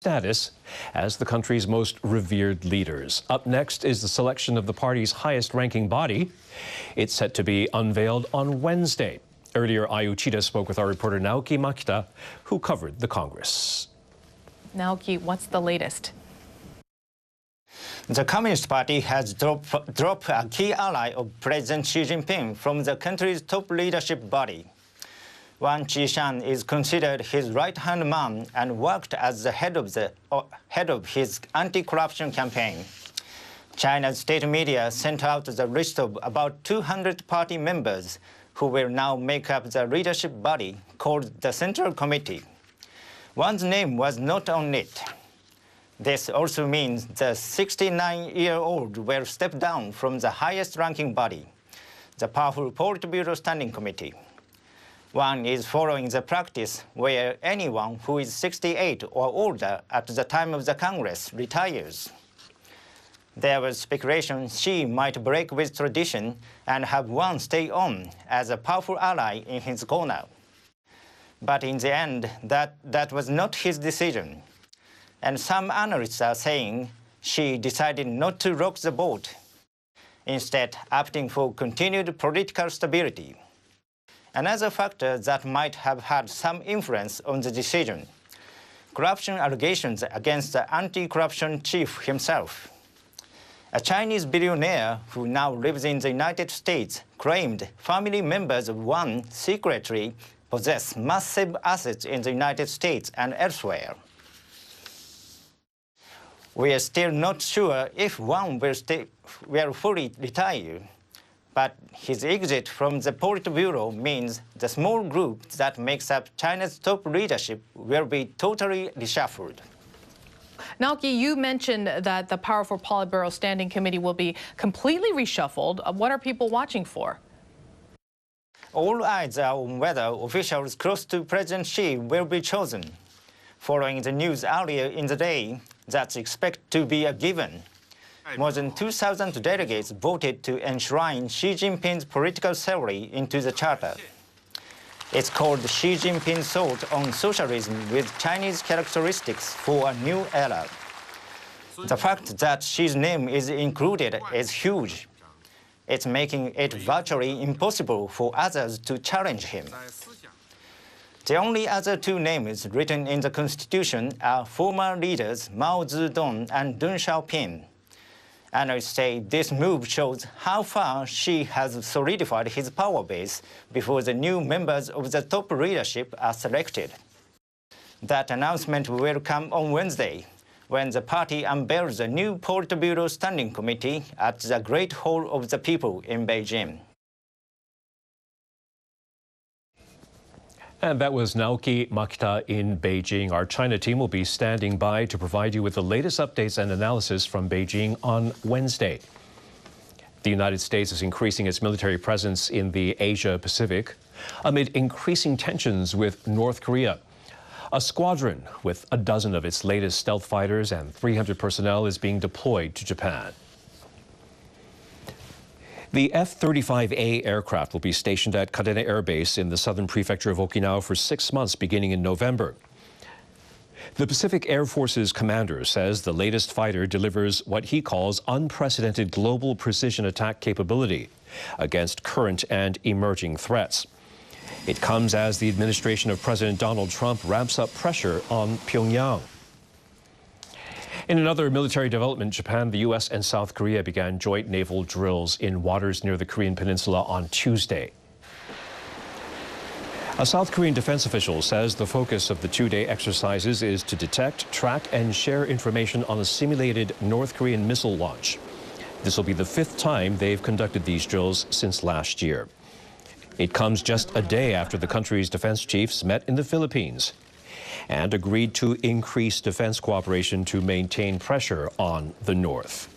status as the country's most revered leaders. Up next is the selection of the party's highest-ranking body. It's set to be unveiled on Wednesday. Earlier, Ayu Chida spoke with our reporter Naoki Makita, who covered the Congress. Naoki, what's the latest? The Communist Party has dropped a key ally of President Xi Jinping from the country's top leadership body. Wang Qishan is considered his right-hand man and worked as the head of his anti-corruption campaign. China's state media sent out the list of about 200 party members who will now make up the leadership body called the Central Committee. Wang's name was not on it. This also means the 69-year-old will step down from the highest-ranking body, the powerful Politburo Standing Committee. Wang is following the practice where anyone who is 68 or older at the time of the Congress retires. There was speculation Xi might break with tradition and have Wang stay on as a powerful ally in his corner. But in the end, that was not his decision. And some analysts are saying Xi decided not to rock the boat, instead opting for continued political stability. Another factor that might have had some influence on the decision: corruption allegations against the anti-corruption chief himself. A Chinese billionaire who now lives in the United States claimed family members of Wang secretly possess massive assets in the United States and elsewhere. We are still not sure if Wang will fully retire, but his exit from the Politburo means the small group that makes up China's top leadership will be totally reshuffled. Naoki, you mentioned that the powerful Politburo Standing Committee will be completely reshuffled. What are people watching for? All eyes are on whether officials close to President Xi will be chosen. Following the news earlier in the day, that's expected to be a given. More than 2,000 delegates voted to enshrine Xi Jinping's political theory into the charter. It's called Xi Jinping's Thought on Socialism with Chinese Characteristics for a New Era. The fact that Xi's name is included is huge. It's making it virtually impossible for others to challenge him. The only other two names written in the Constitution are former leaders Mao Zedong and Deng Xiaoping. Analysts say this move shows how far Xi has solidified his power base before the new members of the top leadership are selected. That announcement will come on Wednesday, when the party unveils the new Politburo Standing Committee at the Great Hall of the People in Beijing. And that was Naoki Makita in Beijing. Our China team will be standing by to provide you with the latest updates and analysis from Beijing on Wednesday. The United States is increasing its military presence in the Asia-Pacific amid increasing tensions with North Korea. A squadron with a dozen of its latest stealth fighters and 300 personnel is being deployed to Japan. The F-35A aircraft will be stationed at Kadena Air Base in the southern prefecture of Okinawa for 6 months beginning in November. The Pacific Air Force's commander says the latest fighter delivers what he calls unprecedented global precision attack capability against current and emerging threats. It comes as the administration of President Donald Trump ramps up pressure on Pyongyang. In another military development, Japan, the U.S. and South Korea began joint naval drills in waters near the Korean peninsula on Tuesday. A South Korean defense official says the focus of the two-day exercises is to detect, track, and share information on a simulated North Korean missile launch. This will be the 5th time they've conducted these drills since last year. It comes just a day after the country's defense chiefs met in the Philippines and agreed to increase defense cooperation to maintain pressure on the North.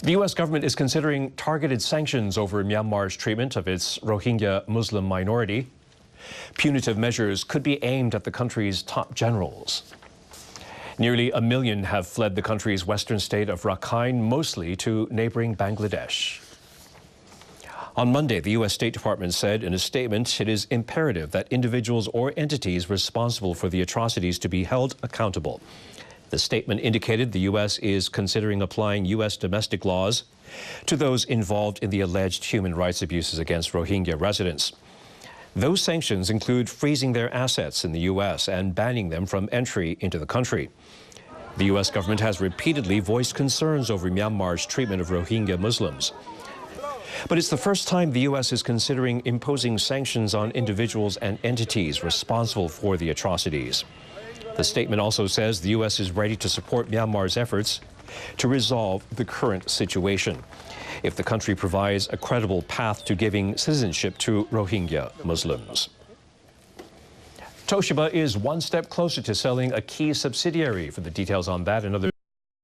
The U.S. government is considering targeted sanctions over Myanmar's treatment of its Rohingya Muslim minority. Punitive measures could be aimed at the country's top generals. Nearly 1 million have fled the country's western state of Rakhine, mostly to neighboring Bangladesh. On Monday, the U.S. State Department said in a statement it is imperative that individuals or entities responsible for the atrocities to be held accountable. The statement indicated the U.S. is considering applying U.S. domestic laws to those involved in the alleged human rights abuses against Rohingya residents. Those sanctions include freezing their assets in the U.S. and banning them from entry into the country. The U.S. government has repeatedly voiced concerns over Myanmar's treatment of Rohingya Muslims. But it's the first time the U.S. is considering imposing sanctions on individuals and entities responsible for the atrocities. The statement also says the U.S. is ready to support Myanmar's efforts to resolve the current situation if the country provides a credible path to giving citizenship to Rohingya Muslims. Toshiba is one step closer to selling a key subsidiary. For the details on that and other